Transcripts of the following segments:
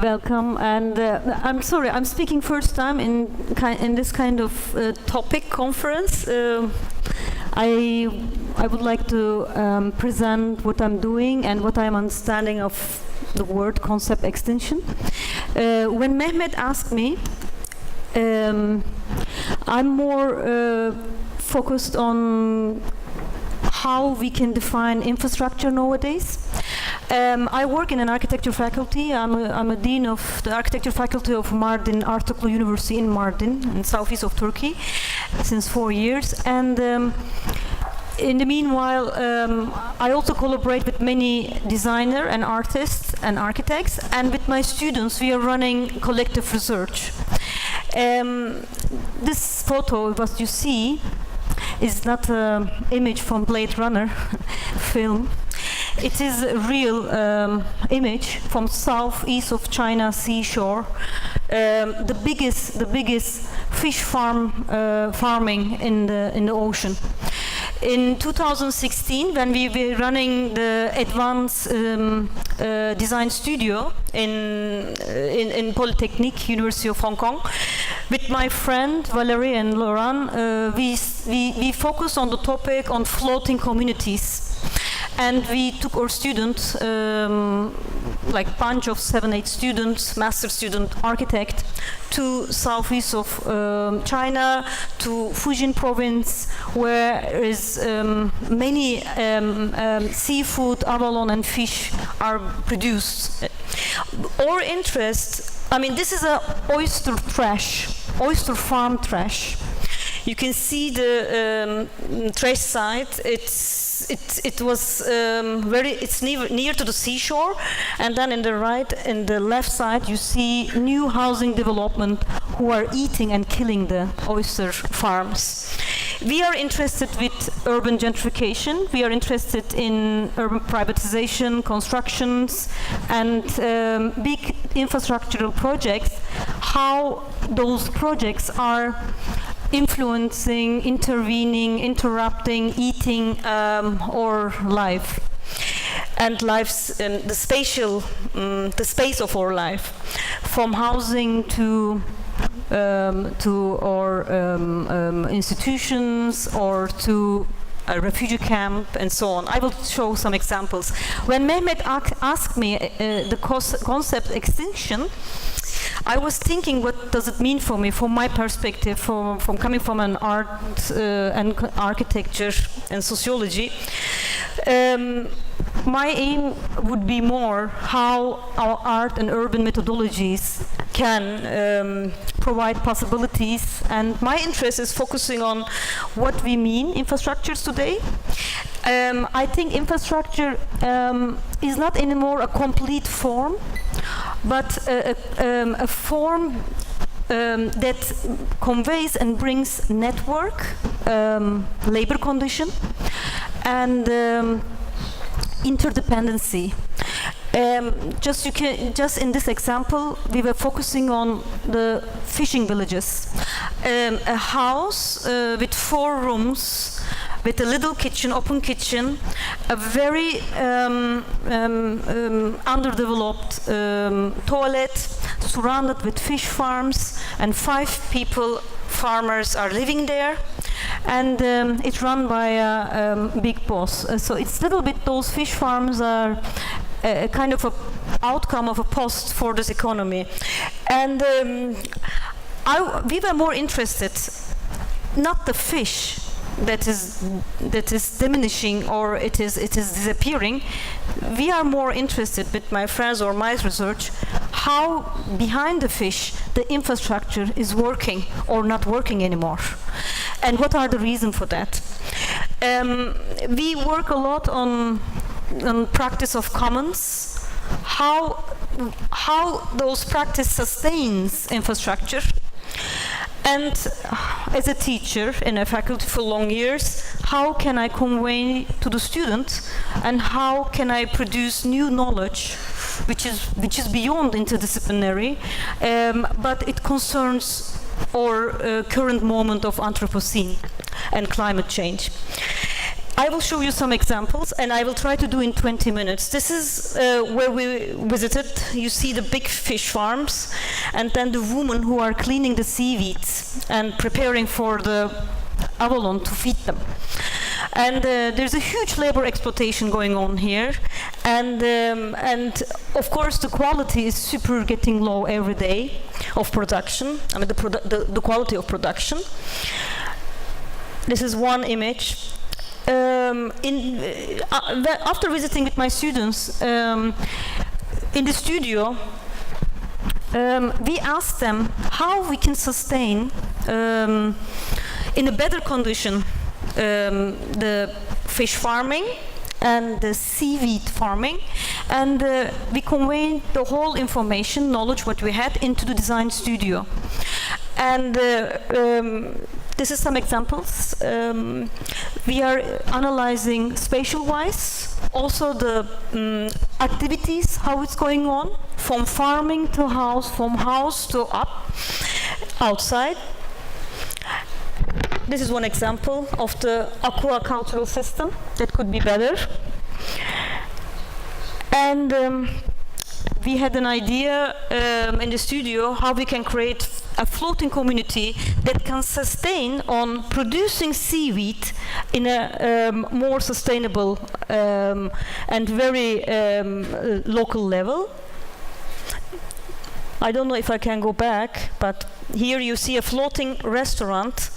Welcome, and I'm sorry, I'm speaking first time in this kind of topic conference. I would like to present what I'm doing and what I'm understanding of the word concept extinction. When Mehmet asked me, I'm more focused on how we can define infrastructure nowadays. I work in an architecture faculty. I'm a dean of the architecture faculty of Mardin Artuklu University in Mardin, in southeast of Turkey, since 4 years. And in the meanwhile, I also collaborate with many designers and artists and architects. And with my students, we are running collective research. This photo, what you see, is not an image from Blade Runner film. It is a real image from southeast of China seashore. The biggest fish farming in the ocean. In 2016, when we were running the advanced design studio in Polytechnic, University of Hong Kong, with my friend Valerie and Laurent, we focused on the topic on floating communities. And we took our students, like bunch of 7-8 students, master student architect, to southeast of China, to Fujian province, where is many seafood, abalone and fish are produced. Our interest, I mean, this is a oyster farm trash. You can see the trash site. It was it's near to the seashore, and then in the left side you see new housing development who are eating and killing the oyster farms. We are interested with urban gentrification. We are interested in urban privatization, constructions, and big infrastructural projects. How those projects are influencing, intervening, interrupting, eating our life and the space of our life, from housing to our institutions or to a refugee camp and so on. I will show some examples. When Mehmet asked me the concept extinction, I was thinking, what does it mean for me, from my perspective, from coming from an art and architecture and sociology. My aim would be more how our art and urban methodologies can provide possibilities, and my interest is focusing on what we mean infrastructures today. I think infrastructure is not anymore a complete form, but a form that conveys and brings network, labor condition, and interdependency. Just in this example, we were focusing on the fishing villages. A house with 4 rooms, with a little kitchen, open kitchen, a very underdeveloped toilet, surrounded with fish farms, and 5 farmers are living there, and it's run by a big boss. So it's a little bit, those fish farms are a kind of a outcome of a post for this economy. And we were more interested, not the fish that is diminishing or it is disappearing. We are more interested, with my friends or my research, how behind the fish the infrastructure is working or not working anymore, and what are the reasons for that. We work a lot on practice of commons, how those practice sustains infrastructure. And as a teacher in a faculty for long years, how can I convey to the student, and how can I produce new knowledge which is beyond interdisciplinary, but it concerns our current moment of Anthropocene and climate change. I will show you some examples, and I will try to do in 20 minutes. This is where we visited. You see the big fish farms, and then the women who are cleaning the seaweeds and preparing for the abalone to feed them. And there's a huge labor exploitation going on here, and of course the quality is super getting low every day of production. I mean the quality of production. This is one image. After visiting with my students in the studio, we asked them how we can sustain in a better condition the fish farming and the seaweed farming, and we conveyed the whole information, knowledge, what we had into the design studio. And this is some examples. We are analyzing spatial-wise, also the activities, how it's going on, from farming to house, from house to up, outside. This is one example of the aquacultural system that could be better. And we had an idea in the studio how we can create a floating community that can sustain on producing seaweed in a more sustainable and very local level. I don't know if I can go back, but here you see a floating restaurant.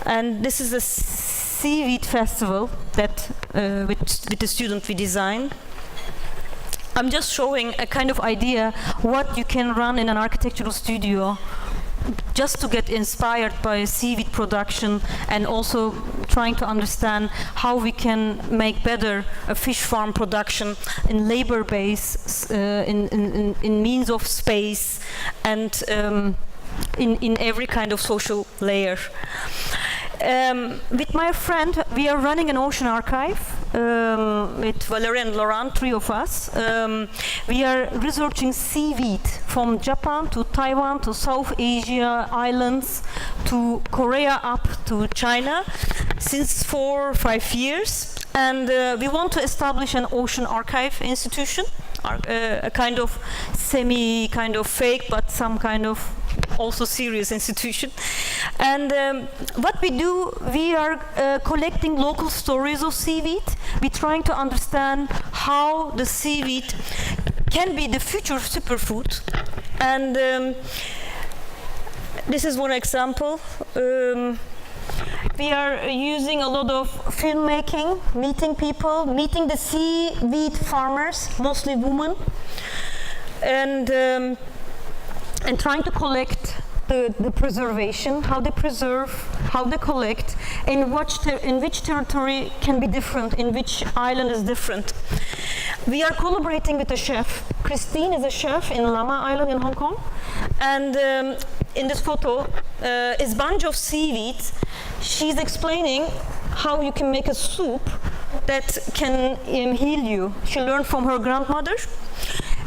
And this is a seaweed festival that with the student we designed. I'm just showing a kind of idea what you can run in an architectural studio just to get inspired by seaweed production, and also trying to understand how we can make better a fish farm production in labor base, in means of space, and in every kind of social layer. With my friend, we are running an ocean archive with Valerie and Laurent, three of us. We are researching seaweed from Japan to Taiwan to South Asia islands to Korea up to China since 4 or 5 years. And we want to establish an ocean archive institution, a kind of kind of fake, but some kind of also serious institution. And what we do, we are collecting local stories of seaweed. We're trying to understand how the seaweed can be the future superfood. And this is one example. We are using a lot of filmmaking, meeting people, meeting the seaweed farmers, mostly women, and trying to collect the preservation, how they preserve, how they collect, in which territory can be different, in which island is different. We are collaborating with a chef. Christine is a chef in Lama Island in Hong Kong, and in this photo is bunch of seaweed. She's explaining how you can make a soup that can heal you. She learned from her grandmother.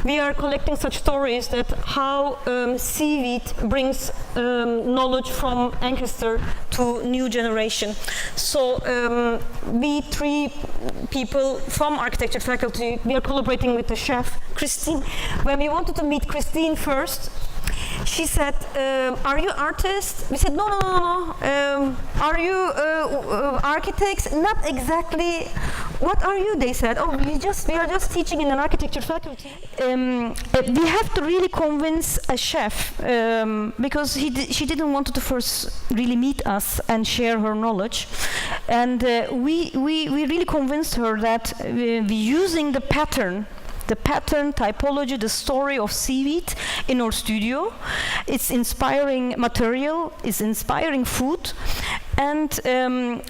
We are collecting such stories that how seaweed brings knowledge from ancestor to new generation. So we three people from architecture faculty, we are collaborating with the chef, Christine. When we wanted to meet Christine first, she said, are you artists? We said, no. Are you architects? Not exactly. What are you? They said, oh, we are just teaching in an architecture faculty. We have to really convince a chef because she didn't want to first really meet us and share her knowledge. And we really convinced her that using the pattern, typology, the story of seaweed in our studio. It's inspiring material, it's inspiring food, and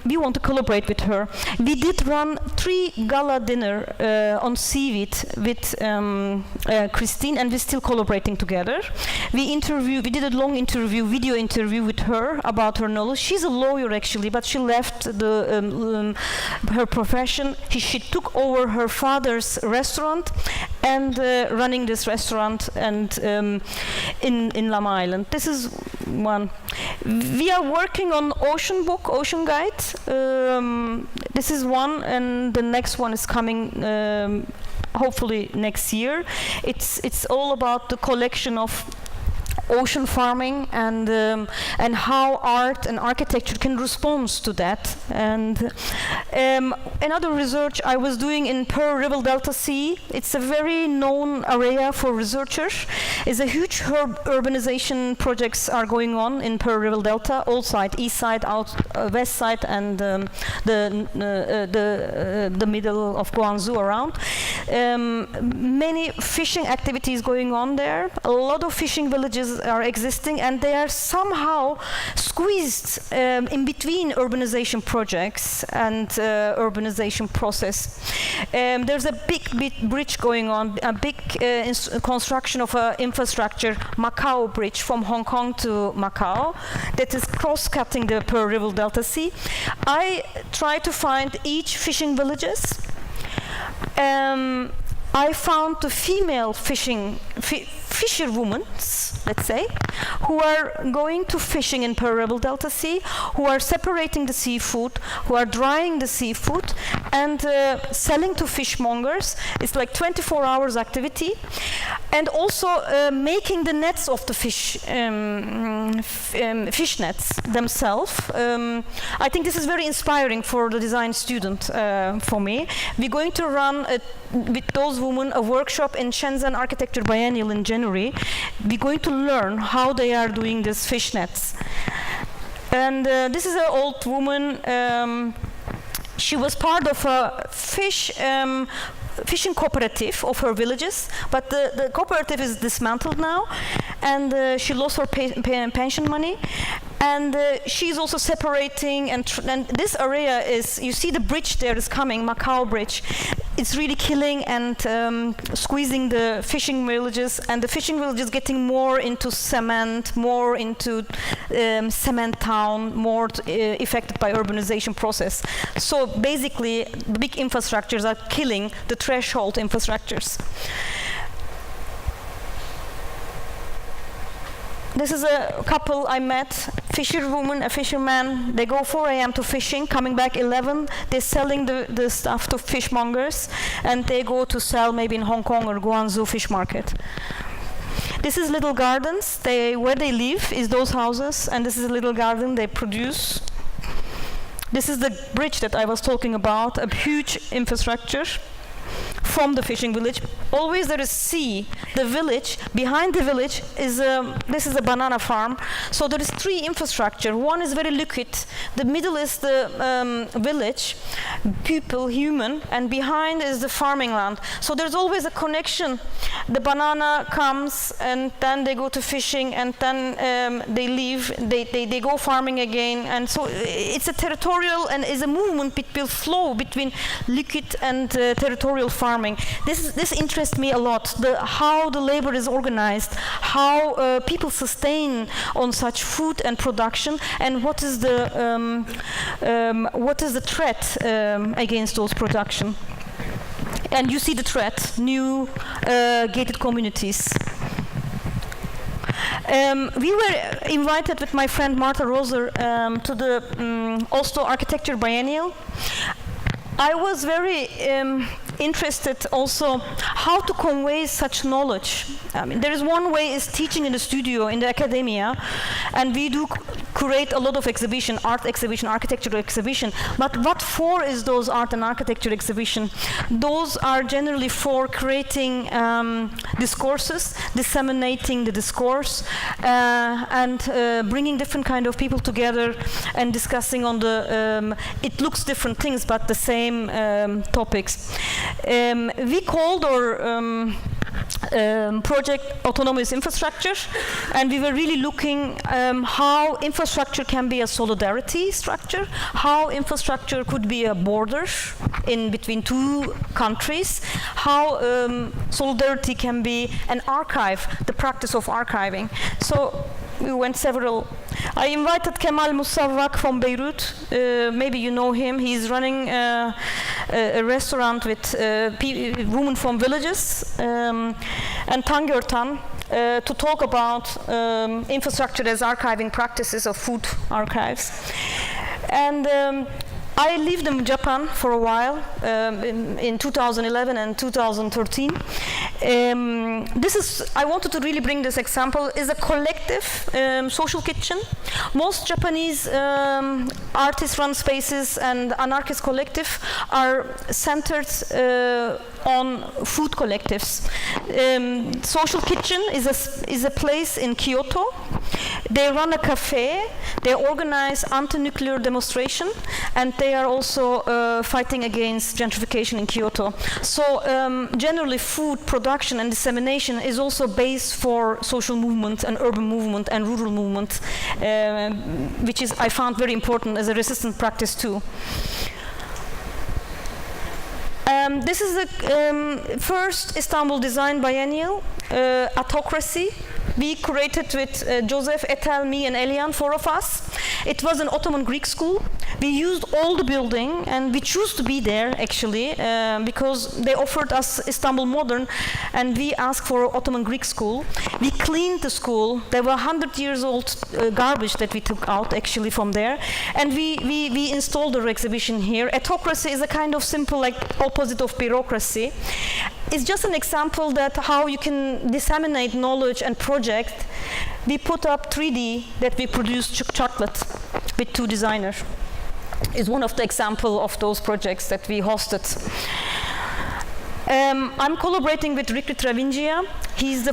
we want to collaborate with her. We did run 3 gala dinner on seaweed with Christine, and we're still collaborating together. We did a long video interview with her about her knowledge. She's a lawyer actually, but she left her profession. She took over her father's restaurant, and running this restaurant and in Lam Island. This is one. We are working on Ocean Book, Ocean Guide. This is one, and the next one is coming hopefully next year. It's all about the collection of ocean farming and how art and architecture can respond to that. And another research I was doing in Pearl River Delta Sea, it's a very known area for researchers. It's a huge urbanization projects are going on in Pearl River Delta, all side, east side, west side, and the middle of Guangzhou around. Many fishing activities going on there. A lot of fishing villages are existing, and they are somehow squeezed in between urbanization projects and urbanization process. There's a big bridge going on, a big construction of infrastructure, Macau Bridge from Hong Kong to Macau, that is cross-cutting the Pearl River Delta Sea. I try to find each fishing villages. I found the female fisherwomen, let's say, who are going to fishing in Pearl River Delta Sea, who are separating the seafood, who are drying the seafood, and selling to fishmongers. It's like 24 hours activity, and also making the nets of the fish nets themselves. I think this is very inspiring for the design student for me. We're going to run with those women a workshop in Shenzhen Architecture Biennial in January. We're going to learn how they are doing these fish nets. And this is an old woman. She was part of a fishing cooperative of her villages, but the cooperative is dismantled now, and she lost her pension money. And she's also separating, and this area is, you see the bridge there is coming, Macau Bridge. It's really killing and squeezing the fishing villages, and the fishing villages getting more into cement, more into cement town, more affected by urbanization process. So basically, the big infrastructures are killing the threshold infrastructures. This is a couple I met, fisherwoman, a fisherman. They go 4 a.m. to fishing, coming back 11. They're selling the stuff to fishmongers, and they go to sell maybe in Hong Kong or Guangzhou fish market. This is little gardens. Where they live is those houses, and this is a little garden they produce. This is the bridge that I was talking about, a huge infrastructure from the fishing village. Always there is sea. The village, behind the village is this is a banana farm. So there is 3 infrastructure. One is very liquid. The middle is the village, people, human, and behind is the farming land. So there's always a connection. The banana comes, and then they go to fishing, and then they leave. They go farming again, and so it's a territorial and is a movement will flow between liquid and territorial farming. This interests me a lot. How the labor is organized, how people sustain on such food and production, and what is the threat against those production. And you see the threat: new gated communities. We were invited with my friend Martha Roser to the Oslo Architecture Biennial. I was very interested also how to convey such knowledge. I mean, there is one way is teaching in the studio, in the academia, and we do curate a lot of exhibition, art exhibition, architectural exhibition. But what for is those art and architecture exhibition? Those are generally for creating discourses, disseminating the discourse, and bringing different kind of people together and discussing on the, it looks different things, but the same topics. We called our project Autonomous Infrastructure, and we were really looking how infrastructure can be a solidarity structure, how infrastructure could be a border in between 2 countries, how solidarity can be an archive, the practice of archiving. So we went several. I invited Kemal Musawwak from Beirut. Maybe you know him. He's running a restaurant with women from villages, and Tan to talk about infrastructure as archiving practices of food archives. And I lived in Japan for a while, in 2011 and 2013. I wanted to really bring this example, is a collective social kitchen. Most Japanese artist-run spaces and anarchist collective are centered on food collectives. Social kitchen is a place in Kyoto. They run a cafe, they organize anti-nuclear demonstration, and they are also fighting against gentrification in Kyoto. So generally food production and dissemination is also base for social movement and urban movement and rural movement, which is, I found, very important as a resistant practice too. This is the first Istanbul Design Biennial, Autocracy. We curated with Joseph, Etel, me, and Elian, 4 of us. It was an Ottoman Greek school. We used all the building, and we chose to be there, actually, because they offered us Istanbul Modern, and we asked for Ottoman Greek school. We cleaned the school. There were 100 years old garbage that we took out, actually, from there. And we installed our exhibition here. Autocracy is a kind of simple, like, opposite of bureaucracy. It's just an example that how you can disseminate knowledge and project. We put up 3D that we produced chocolate with 2 designers. It's one of the examples of those projects that we hosted. I'm collaborating with Ricky Travingia. He's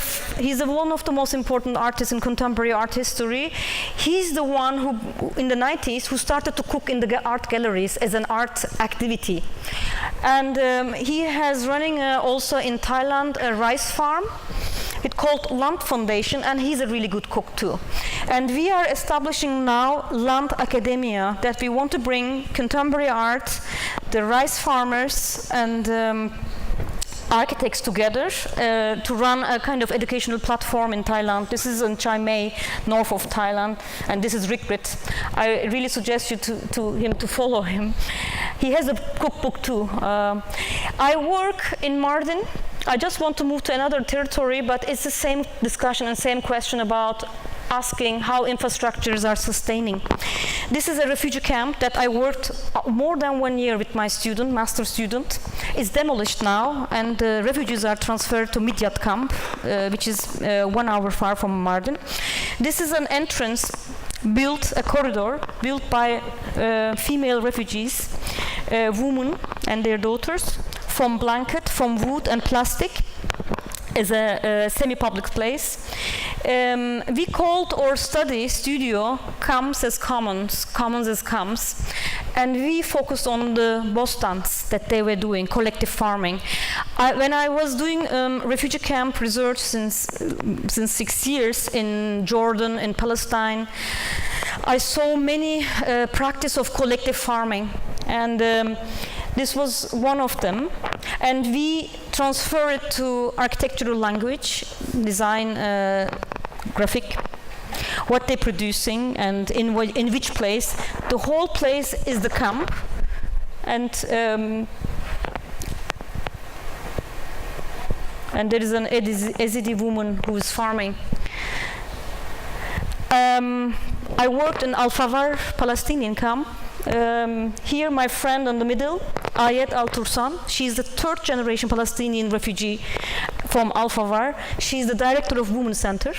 one of the most important artists in contemporary art history. He's the one who, in the 90s, who started to cook in the art galleries as an art activity. And he has running also in Thailand a rice farm. It's called Land Foundation, and he's a really good cook too. And we are establishing now Land Academia, that we want to bring contemporary art, the rice farmers, and architects together to run a kind of educational platform in Thailand. This is in Chiang Mai, north of Thailand, and this is Rigrit. I really suggest you to follow him. He has a cookbook too. I work in Mardin. I just want to move to another territory, but it's the same discussion and same question about asking how infrastructures are sustaining. This is a refugee camp that I worked more than 1 year with my student, master student. It's demolished now, and the refugees are transferred to Midyat camp, which is 1 hour far from Mardin. This is an entrance built, a corridor built by female refugees, women and their daughters, from blanket, from wood and plastic, as a semi-public place. We called our study studio Comes as Commons, Commons as Comes, and we focused on the bostans that they were doing, collective farming. When I was doing refugee camp research since 6 years in Jordan, in Palestine, I saw many practice of collective farming, and this was one of them. And we transfer it to architectural language, design, graphic, what they're producing, and in which place. The whole place is the camp, and there is an Yazidi woman who is farming. I worked in Al-Fawar Palestinian camp. Here, my friend in the middle, Ayet Al-Tursan, she's the 3rd generation Palestinian refugee from Al-Fawar. She's the director of Women's Center.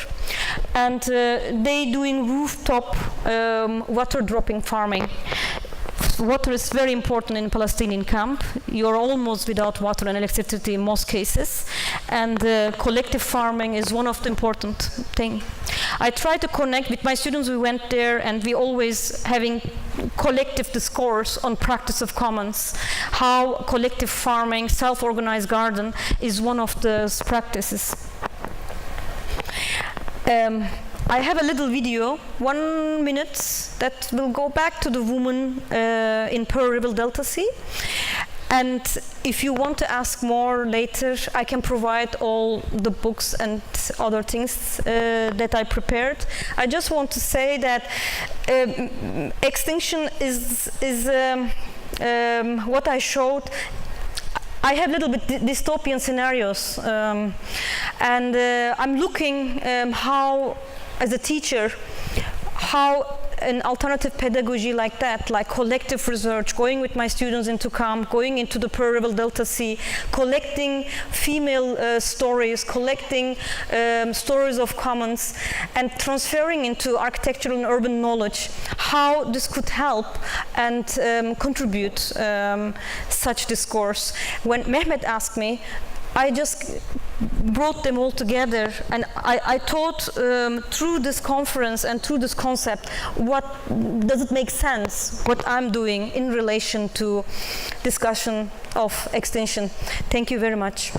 And they doing rooftop water dropping farming. Water is very important in Palestinian camp. You're almost without water and electricity in most cases. And collective farming is one of the important things. I try to connect with my students. We went there, and we always having collective discourse on practice of commons, how collective farming, self-organized garden is one of those practices. I have a little video, 1 minute, that will go back to the woman in Pearl River Delta Sea. And if you want to ask more later, I can provide all the books and other things that I prepared. I just want to say that extinction is what I showed, I have little bit dystopian scenarios, and I'm looking how, as a teacher, how an alternative pedagogy like that, like collective research, going with my students into camp, going into the Pearl River Delta Sea, collecting female stories, collecting stories of commons, and transferring into architectural and urban knowledge, how this could help and contribute such discourse. When Mehmet asked me, I just brought them all together, and I thought through this conference and through this concept, what does it make sense, what I'm doing in relation to discussion of extinction. Thank you very much.